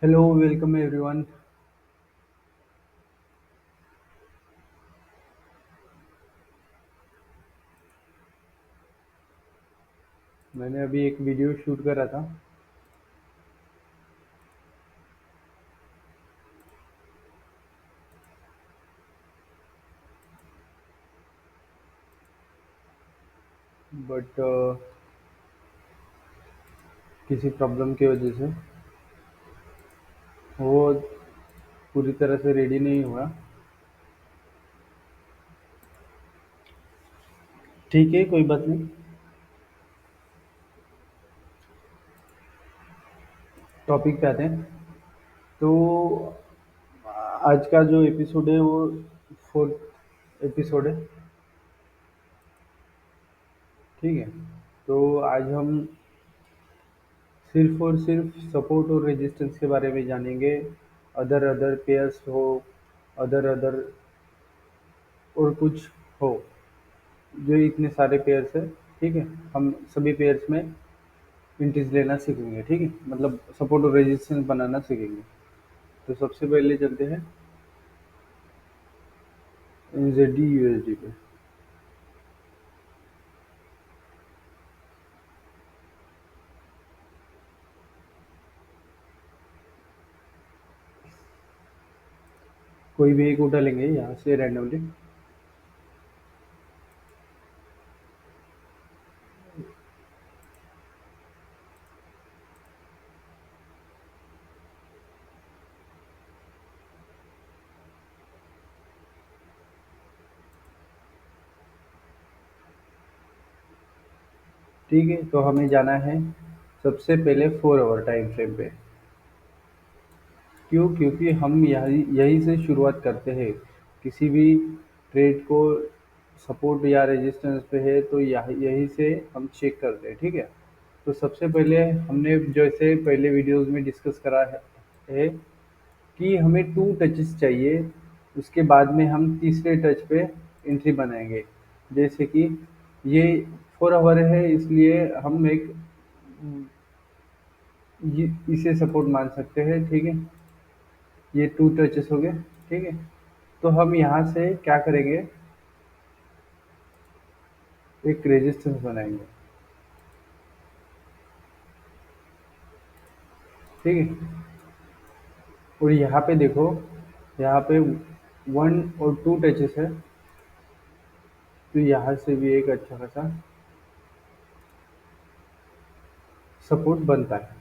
Hello, welcome everyone. मैंने अभी एक वीडियो शूट करा था। बट किसी प्रॉब्लम की वजह से वो पूरी तरह से रेडी नहीं हुआ। ठीक है, कोई बात नहीं। टॉपिक पे आते हैं। तो आज का जो एपिसोड है वो फोर्थ एपिसोड है। ठीक है। तो आज हम सिर्फ और सिर्फ सपोर्ट और रेजिस्टेंस के बारे में जानेंगे। अदर अदर पेयर्स हो, अदर अदर और कुछ हो, जो इतने सारे पेयर्स है। ठीक है। हम सभी पेयर्स में इंटीज लेना सीखेंगे। ठीक है, मतलब सपोर्ट और रेजिस्टेंस बनाना सीखेंगे। तो सबसे पहले चलते हैं एनजेडी यूएसडी पे। कोई भी एक उठा लेंगे यहाँ से रैंडमली। ठीक है, तो हमें जाना है सबसे पहले 4 आवर टाइम फ्रेम पे। क्यों? क्योंकि हम यही यही से शुरुआत करते हैं किसी भी ट्रेड को। सपोर्ट या रेजिस्टेंस पे है तो यही यही से हम चेक करते हैं। ठीक है। तो सबसे पहले हमने जैसे पहले वीडियोस में डिस्कस करा है कि हमें 2 टचेस चाहिए। उसके बाद में हम तीसरे टच पे एंट्री बनाएँगे। जैसे कि ये 4 आवर है, इसलिए हम एक ये इसे सपोर्ट मान सकते हैं। ठीक है। ये 2 टचेस हो गए। ठीक है। तो हम यहाँ से क्या करेंगे, एक रेजिस्टेंस बनाएँगे। ठीक है। और यहाँ पे देखो, यहाँ पे 1 और 2 टचेस है। तो यहाँ से भी एक अच्छा खासा सपोर्ट बनता है।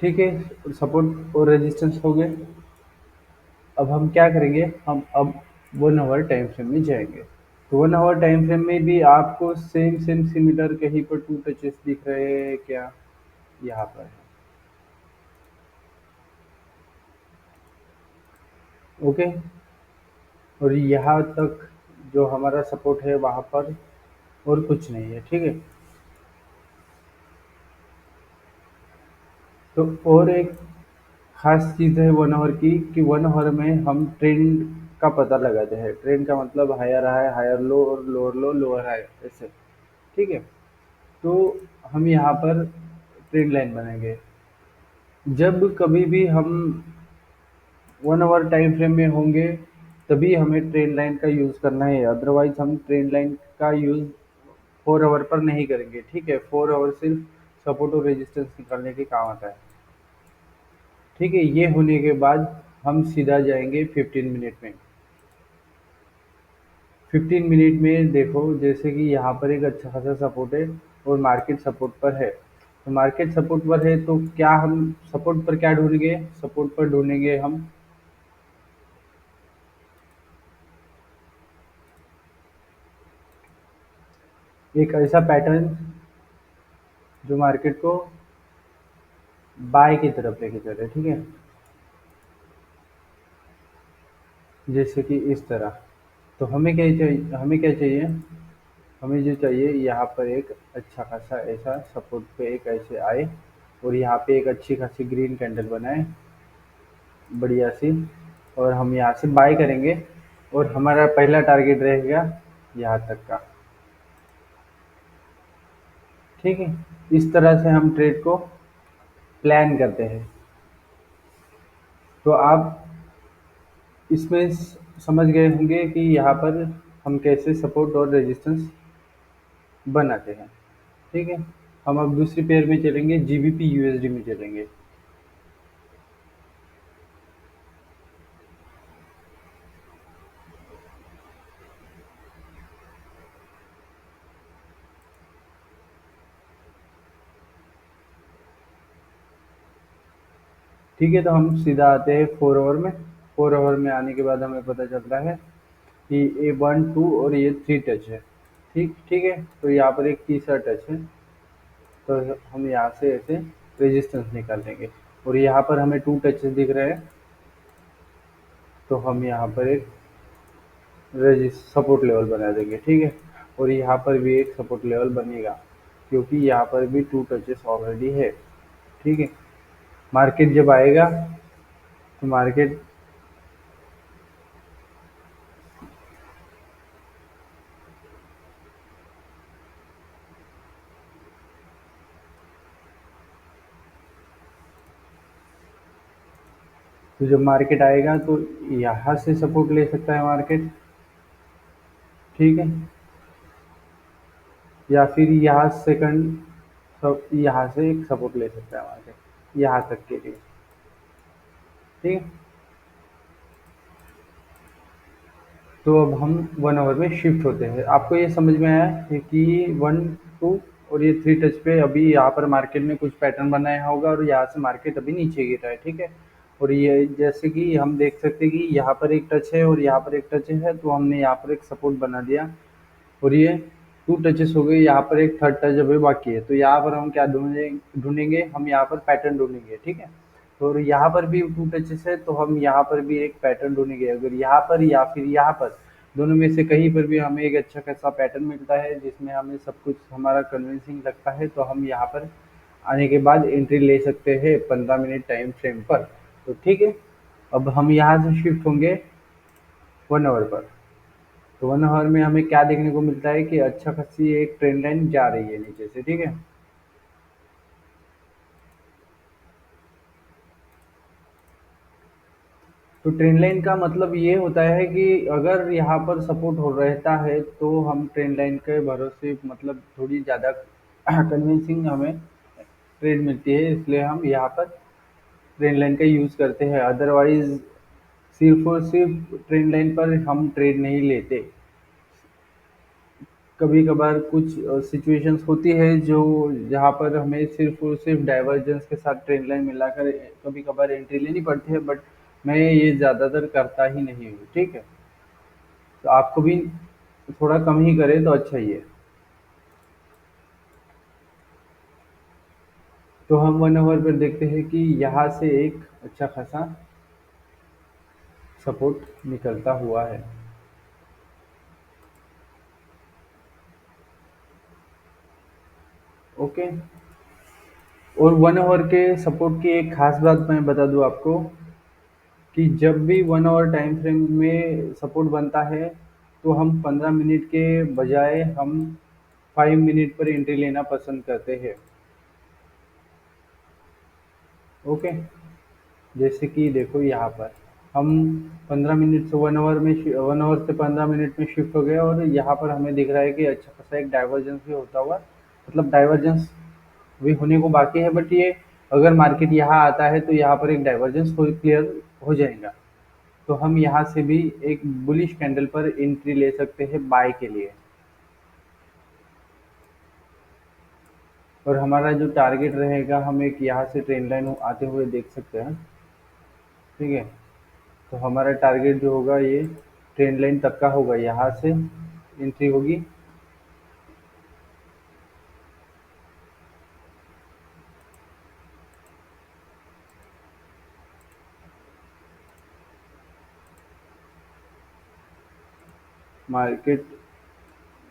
ठीक है, सपोर्ट और रेजिस्टेंस हो गए। अब हम क्या करेंगे, हम अब 1 आवर टाइम फ्रेम में जाएंगे। तो 1 आवर टाइम फ्रेम में भी आपको सेम सेम सिमिलर कहीं पर 2 टचेस दिख रहे हैं क्या? यहाँ पर है। ओके। और यहाँ तक जो हमारा सपोर्ट है वहाँ पर और कुछ नहीं है। ठीक है। तो और एक खास चीज़ है 1 आवर की, कि 1 आवर में हम ट्रेंड का पता लगाते हैं। ट्रेंड का मतलब हायर हाई, हायर लो, और लोअर लो, लोअर हाई, ऐसे। ठीक है। तो हम यहाँ पर ट्रेंड लाइन बनाएंगे। जब कभी भी हम 1 आवर टाइम फ्रेम में होंगे तभी हमें ट्रेंड लाइन का यूज़ करना है, अदरवाइज हम ट्रेंड लाइन का यूज़ 4 आवर पर नहीं करेंगे। ठीक है। 4 आवर सिर्फ सपोर्ट और रेजिस्टेंस निकालने के काम आता है। ठीक है। ये होने के बाद हम सीधा जाएंगे 15 मिनट में। 15 मिनट में देखो, जैसे कि यहाँ पर एक अच्छा खासा सपोर्ट है और मार्केट सपोर्ट पर है। तो मार्केट सपोर्ट पर है तो क्या हम सपोर्ट पर क्या ढूंढेंगे? सपोर्ट पर ढूंढेंगे हम एक ऐसा पैटर्न जो मार्केट को बाय की तरफ लेके चले। ठीक है। जैसे कि इस तरह। तो हमें क्या चाहिए, हमें क्या चाहिए? हमें जो चाहिए, यहाँ पर एक अच्छा खासा ऐसा सपोर्ट पे एक ऐसे आए और यहाँ पे एक अच्छी खासी ग्रीन कैंडल बनाए, बढ़िया सी। और हम यहाँ से बाय करेंगे और हमारा पहला टारगेट रहेगा यहाँ तक का। ठीक है, इस तरह से हम ट्रेड को प्लान करते हैं। तो आप इसमें समझ गए होंगे कि यहाँ पर हम कैसे सपोर्ट और रेजिस्टेंस बनाते हैं। ठीक है, हम अब दूसरी पेयर में चलेंगे, जीबीपी यूएसडी में चलेंगे। ठीक है, तो हम सीधा आते हैं 4 आवर में। 4 आवर में आने के बाद हमें पता चलता है कि ये 1 2 और ये 3 टच है। ठीक ठीक है, तो यहाँ पर एक तीसरा टच है। तो हम यहाँ से ऐसे रेजिस्टेंस निकाल लेंगे, और यहाँ पर हमें 2 टचेस दिख रहे हैं। तो हम यहाँ पर एक सपोर्ट लेवल बना देंगे। ठीक है, और यहाँ पर भी एक सपोर्ट लेवल बनेगा, क्योंकि यहाँ पर भी 2 टचेस ऑलरेडी है। ठीक है, मार्केट जब आएगा तो मार्केट तो जब मार्केट आएगा तो यहाँ से सपोर्ट ले सकता है मार्केट। ठीक है, या फिर यहाँ सेकंड, सब यहाँ से एक सपोर्ट ले सकता है मार्केट यहाँ तक के लिए। ठीक है, तो अब हम 1 आवर में शिफ्ट होते हैं। आपको ये समझ में आया है कि 1 2 और ये 3 टच पे अभी यहाँ पर मार्केट में कुछ पैटर्न बनाया होगा, और यहाँ से मार्केट अभी नीचे गिर रहा है। ठीक है, और ये जैसे कि हम देख सकते हैं कि यहाँ पर एक टच है और यहाँ पर एक टच है, तो हमने यहाँ पर एक सपोर्ट बना दिया, और ये 2 टचेस हो गए। यहाँ पर एक थर्ड टच अभी बाकी है, तो यहाँ पर हम क्या ढूंढेंगे, हम यहाँ पर पैटर्न ढूंढेंगे। ठीक है, तो और यहाँ पर भी 2 टचेस है, तो हम यहाँ पर भी एक पैटर्न ढूंढेंगे। अगर यहाँ पर या फिर यहाँ पर दोनों में से कहीं पर भी हमें एक अच्छा खासा पैटर्न मिलता है जिसमें हमें सब कुछ हमारा कन्विंसिंग लगता है, तो हम यहाँ पर आने के बाद एंट्री ले सकते हैं 15 मिनट टाइम फ्रेम पर। तो ठीक है, अब हम यहाँ से शिफ्ट होंगे 1 आवर पर। तो 1 आवर में हमें क्या देखने को मिलता है कि अच्छा खासी एक ट्रेंड लाइन जा रही है नीचे से। ठीक है, तो ट्रेंड लाइन का मतलब ये होता है कि अगर यहाँ पर सपोर्ट हो रहता है तो हम ट्रेंड लाइन के भरोसे मतलब थोड़ी ज़्यादा कन्विंसिंग हमें ट्रेड मिलती है, इसलिए हम यहाँ पर ट्रेंड लाइन का यूज़ करते हैं। अदरवाइज सिर्फ और सिर्फ ट्रेंड लाइन पर हम ट्रेड नहीं लेते। कभी कभार कुछ सिचुएशंस होती है जो जहाँ पर हमें सिर्फ और सिर्फ डाइवर्जेंस के साथ ट्रेंड लाइन मिलाकर कभी कभार एंट्री लेनी पड़ती है, बट मैं ये ज़्यादातर करता ही नहीं हूँ। ठीक है, तो आपको भी थोड़ा कम ही करें तो अच्छा ही है। तो हम 1 आवर पर देखते हैं कि यहाँ से एक अच्छा खासा सपोर्ट निकलता हुआ है। ओके, और 1 आवर के सपोर्ट की एक खास बात मैं बता दूं आपको कि जब भी 1 आवर टाइम फ्रेम में सपोर्ट बनता है तो हम 15 मिनट के बजाय हम 5 मिनट पर एंट्री लेना पसंद करते हैं। ओके, जैसे कि देखो यहाँ पर हम 15 मिनट से 1 आवर में 1 आवर से 15 मिनट में शिफ्ट हो गए, और यहाँ पर हमें दिख रहा है कि अच्छा खासा एक डाइवर्जेंस भी होता हुआ, मतलब डाइवर्जेंस भी होने को बाकी है, बट ये अगर मार्केट यहाँ आता है तो यहाँ पर एक डाइवर्जेंस क्लियर हो जाएगा। तो हम यहाँ से भी एक बुलिश कैंडल पर एंट्री ले सकते हैं बाय के लिए, और हमारा जो टारगेट रहेगा हम एक यहाँ से ट्रेंड लाइन आते हुए देख सकते हैं। ठीक है, तो हमारा टारगेट जो होगा ये ट्रेंड लाइन तक का होगा, यहाँ से एंट्री होगी। मार्केट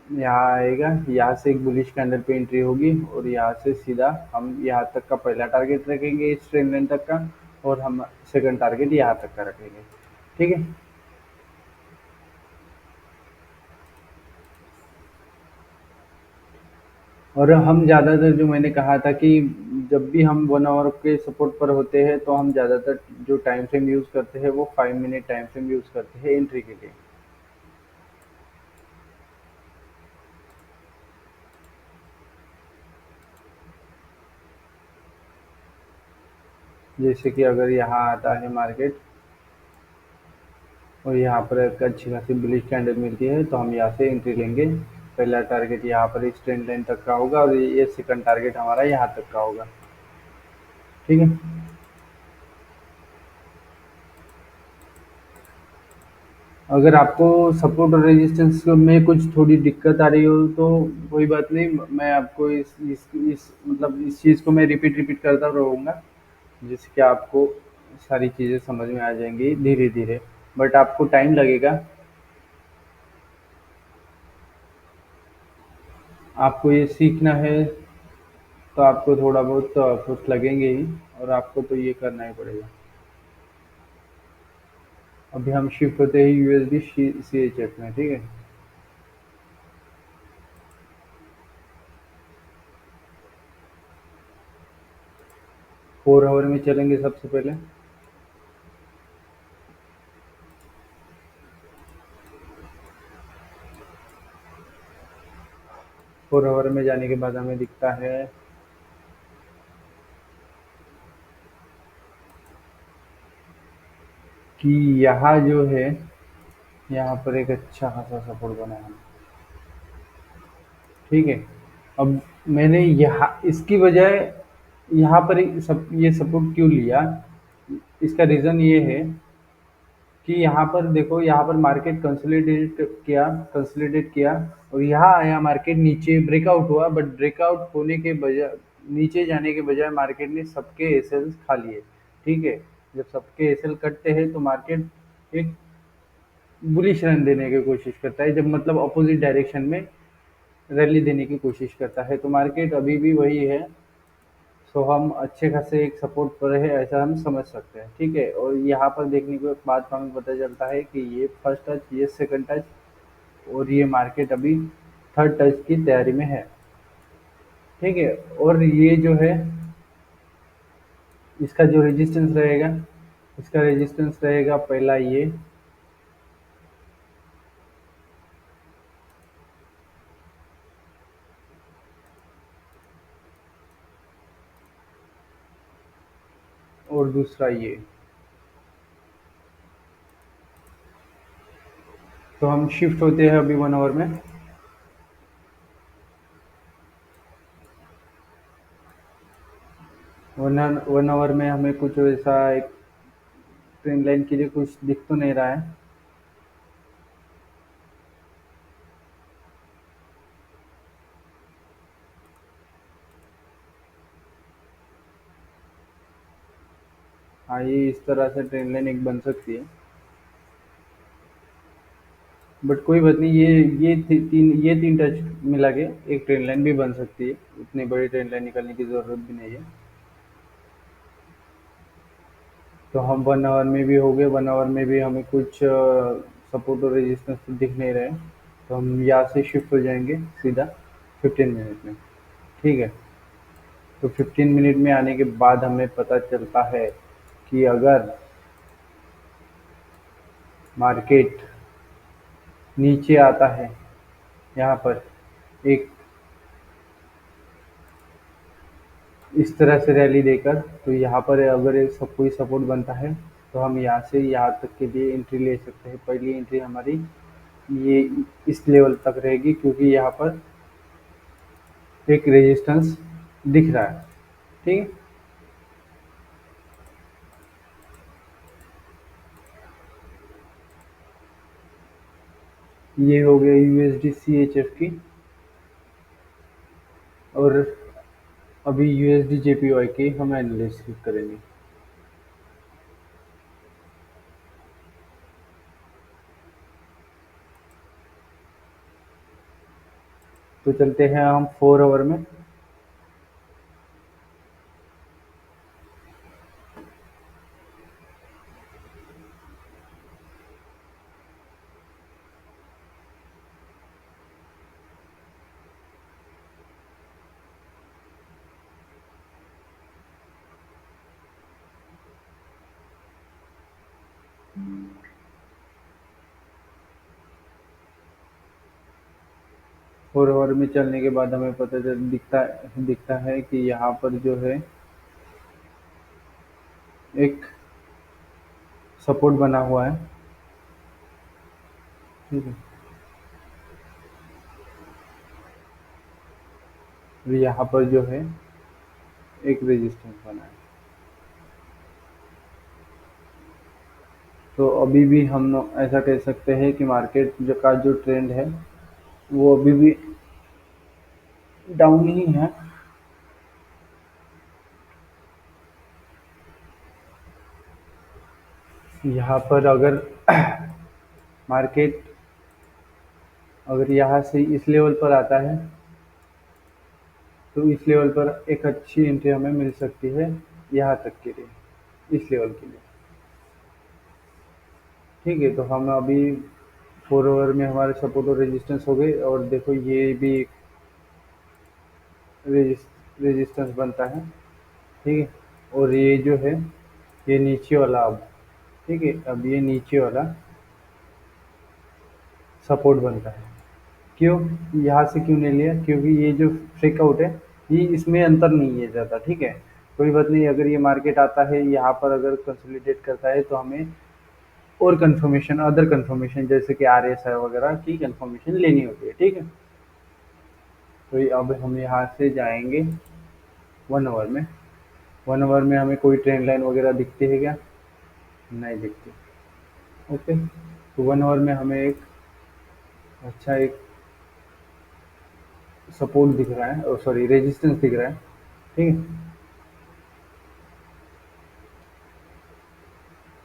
यहाँ आएगा, यहाँ से एक बुलिश कैंडल पे एंट्री होगी, और यहाँ से सीधा हम यहाँ तक का पहला टारगेट रखेंगे इस ट्रेंड लाइन तक का, और हम सेकंड टारगेट यहाँ तक का रखेंगे। ठीक है, और हम ज़्यादातर जो मैंने कहा था कि जब भी हम 1 आवर के सपोर्ट पर होते हैं तो हम ज़्यादातर जो टाइम फ्रेम यूज़ करते हैं वो 5 मिनट टाइम फ्रेम यूज़ करते हैं एंट्री के लिए। जैसे कि अगर यहाँ आता है मार्केट और यहाँ पर एक अच्छी खासी बुलिश कैंडल मिलती है तो हम यहाँ से एंट्री लेंगे। पहला टारगेट यहाँ पर इस ट्रेंड लाइन तक का होगा और ये सेकंड टारगेट हमारा यहाँ तक का होगा। ठीक है। अगर आपको सपोर्ट और रेजिस्टेंस में कुछ थोड़ी दिक्कत आ रही हो तो कोई बात नहीं, मैं आपको इस मतलब इस चीज़ को मैं रिपीट करता रहूँगा, जिससे कि आपको सारी चीज़ें समझ में आ जाएंगी धीरे धीरे, बट आपको टाइम लगेगा। आपको ये सीखना है तो आपको थोड़ा बहुत तो एफर्ट्स लगेंगे ही, और आपको तो ये करना ही पड़ेगा। अभी हम शिफ्ट होते हैं यूएसडी सी एच एफ में, ठीक है। 4 आवर में चलेंगे सबसे पहले। 4 आवर में जाने के बाद हमें दिखता है कि यहाँ जो है, यहाँ पर एक अच्छा खासा सपोर्ट बना है। ठीक है। अब मैंने यहाँ इसकी बजाय यहाँ पर ये सपोर्ट क्यों लिया, इसका रीज़न ये है कि यहाँ पर देखो, यहाँ पर मार्केट कंसोलिडेट किया और यहाँ आया मार्केट, नीचे ब्रेकआउट हुआ, बट ब्रेकआउट होने के बजाय नीचे जाने के बजाय मार्केट ने सबके एसएल खा लिए। ठीक है। जब सबके एसएल कटते हैं तो मार्केट एक बुलिश रन देने की कोशिश करता है, जब मतलब अपोजिट डायरेक्शन में रैली देने की कोशिश करता है, तो मार्केट अभी भी वही है। सो हम अच्छे खासे एक सपोर्ट पर है ऐसा हम समझ सकते हैं। ठीक है। और यहाँ पर देखने के बाद हमें पता चलता है कि ये फर्स्ट टच, ये सेकंड टच, और ये मार्केट अभी थर्ड टच की तैयारी में है। ठीक है। और ये जो है, इसका जो रेजिस्टेंस रहेगा, इसका रेजिस्टेंस रहेगा पहला ये, और दूसरा ये। तो हम शिफ्ट होते हैं अभी 1 आवर में। 1 आवर में हमें कुछ ऐसा एक ट्रेंड लाइन के लिए कुछ दिख तो नहीं रहा है। हाँ, ये इस तरह से ट्रेंड लाइन एक बन सकती है, बट कोई बात नहीं, ये तीन टच मिला के एक ट्रेन लाइन भी बन सकती है। इतनी बड़ी ट्रेन लाइन निकालने की ज़रूरत भी नहीं है। तो हम 1 आवर में भी हो गए, 1 आवर में भी हमें कुछ सपोर्ट और रेजिस्टेंस तो दिख नहीं रहे, तो हम यहाँ से शिफ्ट हो जाएंगे सीधा 15 मिनट में। ठीक है। तो 15 मिनट में आने के बाद हमें पता चलता है कि अगर मार्केट नीचे आता है यहाँ पर एक इस तरह से रैली देकर, तो यहाँ पर अगर सब कोई सपोर्ट बनता है तो हम यहाँ से यहाँ तक के लिए एंट्री ले सकते हैं। पहली एंट्री हमारी ये इस लेवल तक रहेगी, क्योंकि यहाँ पर एक रेजिस्टेंस दिख रहा है। ठीक है। ये हो गया यूएसडी सी एच एफ की, और अभी यूएसडी जेपीवाई की हम एनालिसिस करेंगे। तो चलते हैं हम 4 आवर में। फोर आवर में चलने के बाद हमें पता चल दिखता दिखता है कि यहाँ पर जो है एक सपोर्ट बना हुआ है। ठीक है। और यहाँ पर जो है एक रेजिस्टेंस बना है। तो अभी भी हम ऐसा कह सकते हैं कि मार्केट का जो ट्रेंड है वो अभी भी डाउन ही है। यहाँ पर अगर मार्केट अगर यहाँ से इस लेवल पर आता है तो इस लेवल पर एक अच्छी एंट्री हमें मिल सकती है, यहाँ तक के लिए, इस लेवल के लिए। ठीक है, तो हम अभी फोर आवर में हमारे सपोर्ट और रेजिस्टेंस हो गए, और देखो ये भी एक रेजिस्टेंस बनता है। ठीक है। और ये जो है ये नीचे वाला अब, ठीक है, अब ये नीचे वाला सपोर्ट बनता है। क्यों? यहाँ से क्यों नहीं लिया? क्योंकि ये जो ब्रेकआउट है ये इसमें अंतर नहीं है ज़्यादा। ठीक है, कोई बात नहीं, अगर ये मार्केट आता है यहाँ पर अगर कंसोलिडेट करता है तो हमें और कंफर्मेशन, अदर कंफर्मेशन जैसे कि आर एस आई वगैरह की कंफर्मेशन लेनी होती है। ठीक है। तो ये अब हम यहाँ से जाएंगे वन आवर में। वन आवर में हमें कोई ट्रेंड लाइन वगैरह दिखती है क्या? नहीं दिखती। ओके। तो वन आवर में हमें एक अच्छा एक सपोर्ट दिख रहा है, और सॉरी रेजिस्टेंस दिख रहा है। ठीक है।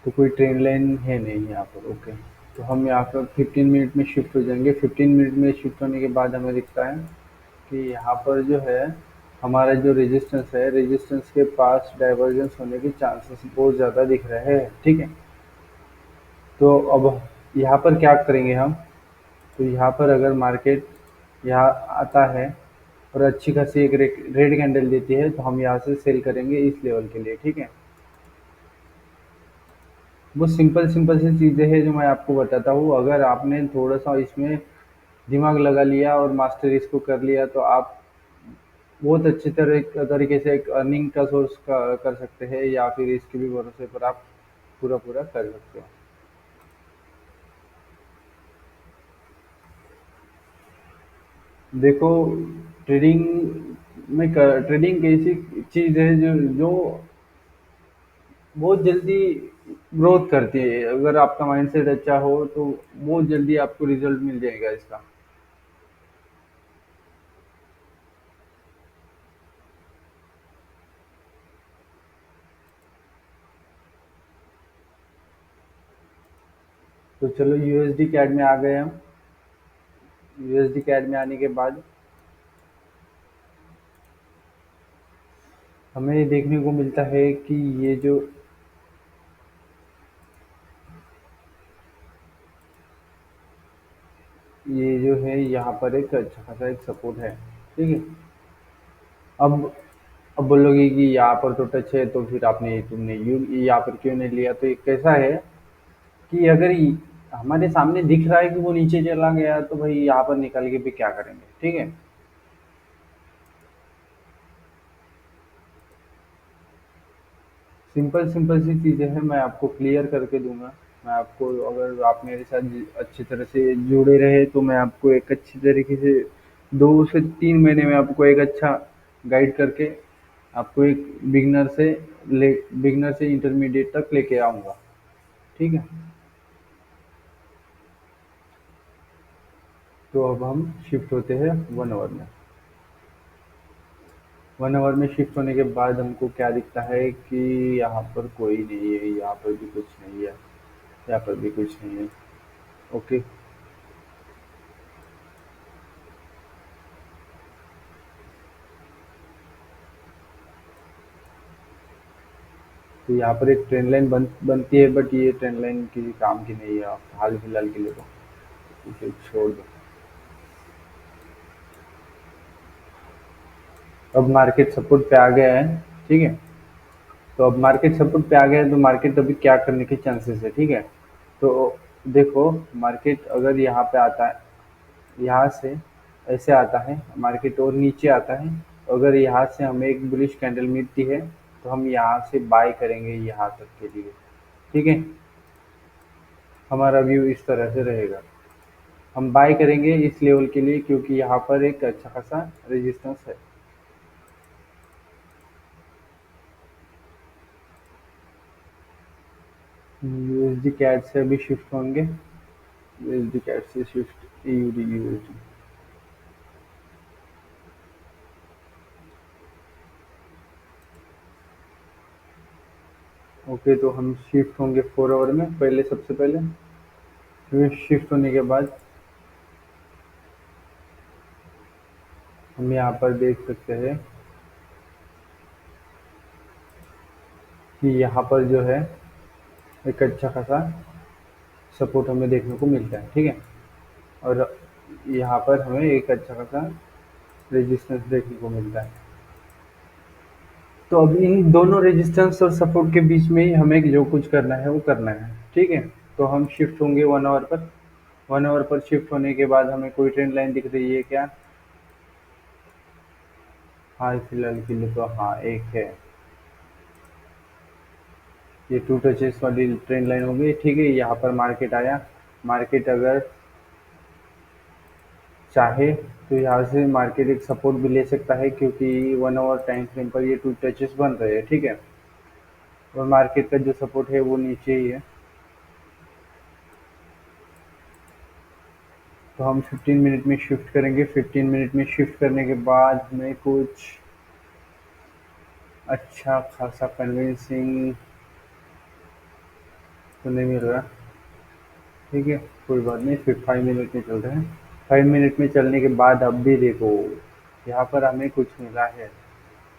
तो कोई ट्रेंड लाइन है नहीं यहाँ पर। ओके। तो हम यहाँ पर 15 मिनट में शिफ्ट हो जाएंगे। 15 मिनट में शिफ्ट होने के बाद हमें दिखता है कि यहाँ पर जो है हमारा जो रेजिस्टेंस है, रेजिस्टेंस के पास डाइवर्जेंस होने के चांसेस बहुत ज़्यादा दिख रहे हैं। ठीक है। तो अब यहाँ पर क्या करेंगे हम? तो यहाँ पर अगर मार्केट यहाँ आता है और अच्छी खासी एक रेड कैंडल देती है तो हम यहाँ से सेल करेंगे इस लेवल के लिए। ठीक है। वो सिंपल सिंपल सी चीज़ें हैं जो मैं आपको बताता हूँ। अगर आपने थोड़ा सा इसमें दिमाग लगा लिया और मास्टर इसको कर लिया तो आप बहुत अच्छी तरीके से एक अर्निंग का सोर्स कर सकते हैं, या फिर इसके भी भरोसे पर आप पूरा पूरा कर सकते हो। देखो, ट्रेडिंग ट्रेडिंग ऐसी चीज़ है जो जो बहुत जल्दी ग्रोथ करती है। अगर आपका माइंडसेट अच्छा हो तो बहुत जल्दी आपको रिजल्ट मिल जाएगा इसका। तो चलो यूएसडी कैड में आ गए हम। यूएसडी कैड में आने के बाद हमें देखने को मिलता है कि ये जो ये जो है यहाँ पर एक अच्छा खासा एक सपोर्ट है। ठीक है। अब अब बोलोगे कि यहाँ पर तो टच है तो फिर आपने तुमने यू यहाँ पर क्यों नहीं लिया? तो ये कैसा है कि अगर हमारे सामने दिख रहा है कि वो नीचे चला गया तो भाई यहाँ पर निकल के भी क्या करेंगे? ठीक है। सिंपल सिंपल सी चीज़ें हैं, मैं आपको क्लियर करके दूंगा। मैं आपको, अगर आप मेरे साथ अच्छी तरह से जुड़े रहे तो मैं आपको एक अच्छी तरीके से 2 से 3 महीने में आपको एक अच्छा गाइड करके आपको एक बिगनर से इंटरमीडिएट तक लेके आऊँगा। ठीक है। तो अब हम शिफ्ट होते हैं वन आवर में। वन आवर में शिफ्ट होने के बाद हमको क्या दिखता है कि यहाँ पर कोई नहीं है, यहाँ पर भी कुछ नहीं है, यहाँ पर भी कुछ नहीं है। ओके। तो यहाँ पर एक ट्रेन लाइन बनती है, बट ये ट्रेन लाइन किसी काम की नहीं है हाल फिलहाल के लिए, तो इसे छोड़ दो। अब मार्केट सपोर्ट पे आ गया है। ठीक है। तो अब मार्केट सपोर्ट पे आ गया है तो मार्केट अभी क्या करने के चांसेस है? ठीक है। तो देखो, मार्केट अगर यहाँ पे आता है, यहाँ से ऐसे आता है मार्केट और नीचे आता है, अगर यहाँ से हमें एक बुलिश कैंडल मिलती है तो हम यहाँ से बाय करेंगे यहाँ तक के लिए। ठीक है, हमारा व्यू इस तरह से रहेगा। हम बाय करेंगे इस लेवल के लिए क्योंकि यहाँ पर एक अच्छा खासा रेजिस्टेंस है। यूएसडी कैड से अभी शिफ्ट होंगे, यूएसडी कैड से शिफ्ट ईयूडी यूएसडी। ओके, तो हम शिफ्ट होंगे 4 आवर में पहले, सबसे पहले फिर शिफ्ट होने के बाद हम यहाँ पर देख सकते हैं कि यहाँ पर जो है एक अच्छा खासा सपोर्ट हमें देखने को मिलता है। ठीक है, और यहाँ पर हमें एक अच्छा खासा रेजिस्टेंस देखने को मिलता है। तो अब इन दोनों रेजिस्टेंस और सपोर्ट के बीच में ही हमें जो कुछ करना है वो करना है। ठीक है, तो हम शिफ्ट होंगे 1 आवर पर। 1 आवर पर शिफ्ट होने के बाद हमें कोई ट्रेंड लाइन दिख रही है क्या? हाल फिलहाल के लिए तो हाँ, एक है। ये टू टचेस वाली ट्रेंड लाइन हो गई। ठीक है, यहाँ पर मार्केट आया। मार्केट अगर चाहे तो यहाँ से मार्केट एक सपोर्ट भी ले सकता है क्योंकि 1 आवर टाइम फ्रेम पर ये टू टचेस बन रहे हैं। ठीक है, और मार्केट का जो सपोर्ट है वो नीचे ही है। तो हम 15 मिनट में शिफ्ट करेंगे। 15 मिनट में शिफ्ट करने के बाद हमें कुछ अच्छा खासा कन्विंसिंग तो नहीं मिल रहा। ठीक है, कोई बात नहीं, फिर 5 मिनट में चल रहे हैं। 5 मिनट में चलने के बाद अब भी देखो, यहाँ पर हमें कुछ मिला है।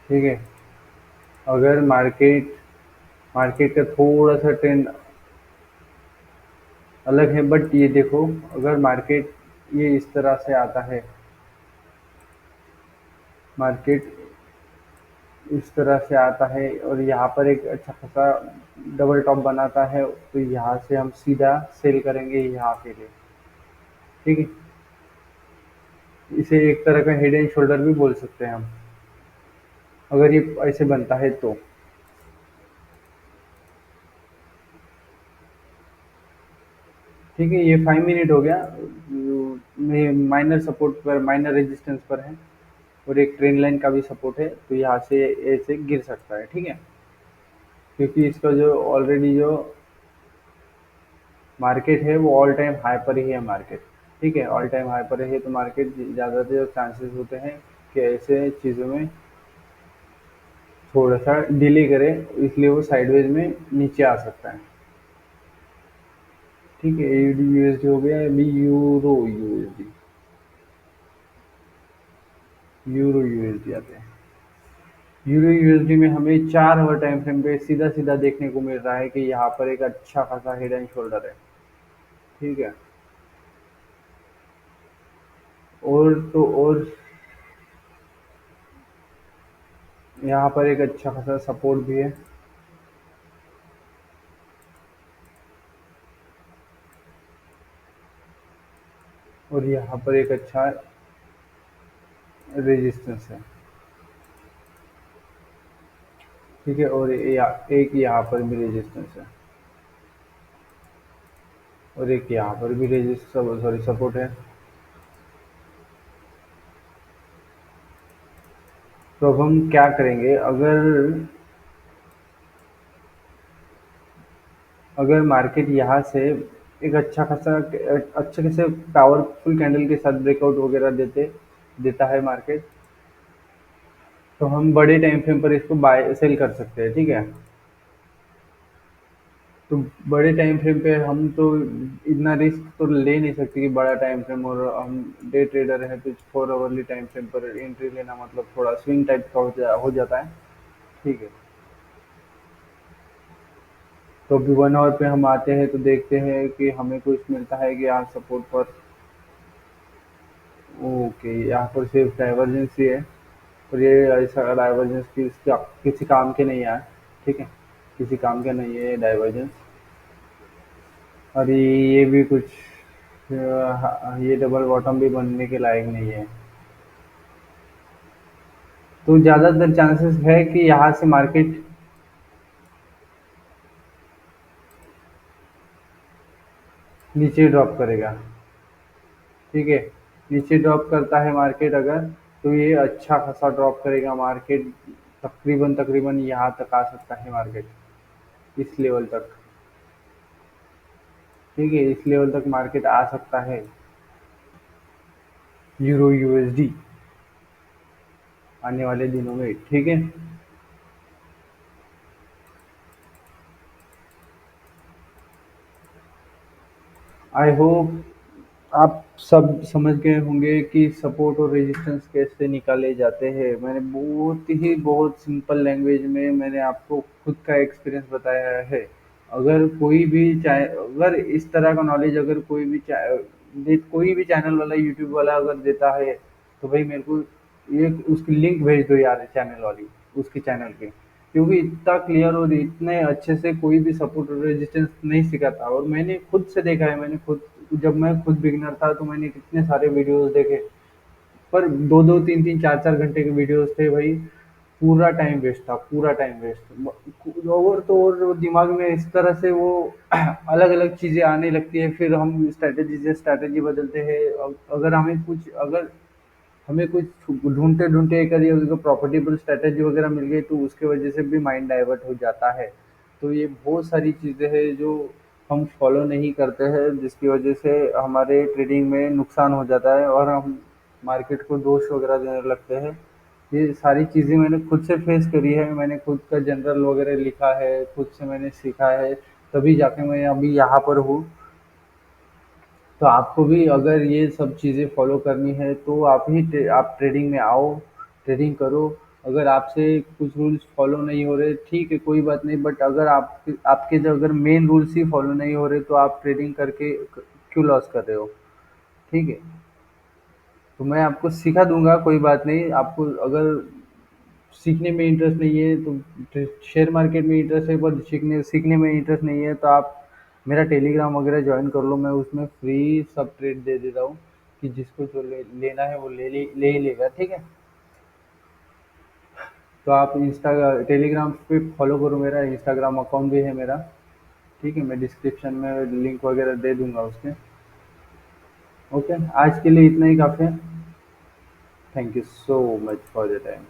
ठीक है, अगर मार्केट मार्केट का थोड़ा सा ट्रेंड अलग है, बट ये देखो, अगर मार्केट ये इस तरह से आता है, मार्केट इस तरह से आता है और यहाँ पर एक अच्छा खासा डबल टॉप बनाता है, तो यहाँ से हम सीधा सेल करेंगे यहाँ के लिए। ठीक है, इसे एक तरह का हेड एंड शोल्डर भी बोल सकते हैं हम, अगर ये ऐसे बनता है तो। ठीक है, ये 5 मिनट हो गया। माइनर सपोर्ट पर, माइनर रेजिस्टेंस पर है और एक ट्रेंड लाइन का भी सपोर्ट है, तो यहाँ से ऐसे गिर सकता है। ठीक है, क्योंकि इसका जो ऑलरेडी जो मार्केट है वो ऑल टाइम हाई पर ही है मार्केट। ठीक है, ऑल टाइम हाई पर है तो मार्केट ज़्यादातर चांसेस होते हैं कि ऐसे चीज़ों में थोड़ा सा डिले करे, इसलिए वो साइडवेज में नीचे आ सकता है। ठीक है, एयूडी यूएसडी हो गया, अभी यूरो यूएसडी, यूरो यूएसडी आते हैं। यूरो यूएसडी में हमें 4 आवर टाइम फ्रेम पे सीधा सीधा देखने को मिल रहा है कि यहाँ पर एक अच्छा खासा हेड एंड शोल्डर है। ठीक है, और तो और यहाँ पर एक अच्छा खासा सपोर्ट भी है और यहाँ पर एक अच्छा रेजिस्टेंस है। ठीक है, और एक यहाँ पर भी रेजिस्टेंस है और एक यहाँ पर भी रेजिस्टेंस, सॉरी, सपोर्ट है। तो अब हम क्या करेंगे, अगर अगर मार्केट यहाँ से एक अच्छा खासा अच्छे खासे पावरफुल कैंडल के साथ ब्रेकआउट वगैरह देता है मार्केट, तो हम बड़े टाइम फ्रेम पर इसको बाय सेल कर सकते हैं। ठीक है, तो बड़े टाइम फ्रेम पे हम तो इतना रिस्क तो ले नहीं सकते कि बड़ा टाइम फ्रेम, और हम डे ट्रेडर हैं तो 4 आवरली टाइम फ्रेम पर एंट्री लेना मतलब थोड़ा स्विंग टाइप का हो जाता है। ठीक है, तो अभी 1 आवर पे हम आते हैं तो देखते हैं कि हमें कुछ मिलता है कि यहाँ सपोर्ट पर। ओके, यहाँ पर सिर्फ डाइवर्जेंस ही है और ये ऐसा डाइवर्जेंस किसी काम के नहीं आया। ठीक है, किसी काम के नहीं है ये डाइवर्जेंस। और ये भी कुछ ये डबल बॉटम भी बनने के लायक नहीं है। तो ज़्यादातर चांसेस है कि यहाँ से मार्केट नीचे ड्रॉप करेगा। ठीक है, नीचे ड्रॉप करता है मार्केट अगर, तो ये अच्छा खासा ड्रॉप करेगा मार्केट। तकरीबन तकरीबन यहाँ तक आ सकता है मार्केट, इस लेवल तक। ठीक है, इस लेवल तक मार्केट आ सकता है, यूरो यूएसडी, आने वाले दिनों में। ठीक है। आई होप आप सब समझ गए होंगे कि सपोर्ट और रेजिस्टेंस कैसे निकाले जाते हैं। मैंने बहुत सिंपल लैंग्वेज में मैंने आपको खुद का एक्सपीरियंस बताया है। अगर कोई भी चाहे, अगर इस तरह का नॉलेज अगर कोई भी चैनल वाला, यूट्यूब वाला अगर देता है, तो भाई मेरे को ये उसकी लिंक भेज दो यार, चैनल वाली, उसके चैनल के। क्योंकि इतना क्लियर और इतने अच्छे से कोई भी सपोर्ट और रेजिस्टेंस नहीं सिखाता। और मैंने खुद से देखा है, मैंने खुद, जब मैं खुद बिगिनर था तो मैंने कितने सारे वीडियोस देखे। पर दो दो तीन तीन चार चार घंटे के वीडियोस थे भाई। पूरा टाइम वेस्ट था, पूरा टाइम वेस्ट। और तो और वो दिमाग में इस तरह से वो अलग अलग चीजें आने लगती है, फिर हम स्ट्रैटेजी से स्ट्रैटेजी बदलते हैं। अगर हमें कुछ ढूँढते-ढूँढते एक आधी अगर प्रॉफिटेबल स्ट्रैटेजी वगैरह मिल गई, तो उसकी वजह से भी माइंड डाइवर्ट हो जाता है। तो ये बहुत सारी चीज़ें हैं जो हम फॉलो नहीं करते हैं, जिसकी वजह से हमारे ट्रेडिंग में नुकसान हो जाता है और हम मार्केट को दोष वगैरह देने लगते हैं। ये सारी चीज़ें मैंने खुद से फेस करी है, मैंने खुद का जनरल वगैरह लिखा है, खुद से मैंने सीखा है, तभी जाके मैं अभी यहाँ पर हूँ। तो आपको भी अगर ये सब चीज़ें फॉलो करनी है, तो आप ट्रेडिंग में आओ, ट्रेडिंग करो। अगर आपसे कुछ रूल्स फॉलो नहीं हो रहे, ठीक है, कोई बात नहीं। बट अगर आपके जो अगर मेन रूल्स ही फॉलो नहीं हो रहे, तो आप ट्रेडिंग करके क्यों लॉस कर रहे हो? ठीक है। तो मैं आपको सिखा दूंगा, कोई बात नहीं। आपको अगर सीखने में इंटरेस्ट नहीं है, तो शेयर मार्केट में इंटरेस्ट है पर सीखने सीखने में इंटरेस्ट नहीं है, तो आप मेरा टेलीग्राम वगैरह ज्वाइन कर लो। मैं उसमें फ्री सब ट्रेड दे देता हूँ, कि जिसको जो लेना है वो ले ही लेगा। ठीक है। तो आप इंस्टा टेलीग्राम पे फॉलो करो, मेरा इंस्टाग्राम अकाउंट भी है मेरा। ठीक है, मैं डिस्क्रिप्शन में लिंक वगैरह दे दूंगा उसके। ओके, आज के लिए इतना ही काफ़ी है। Thank you so much for the time.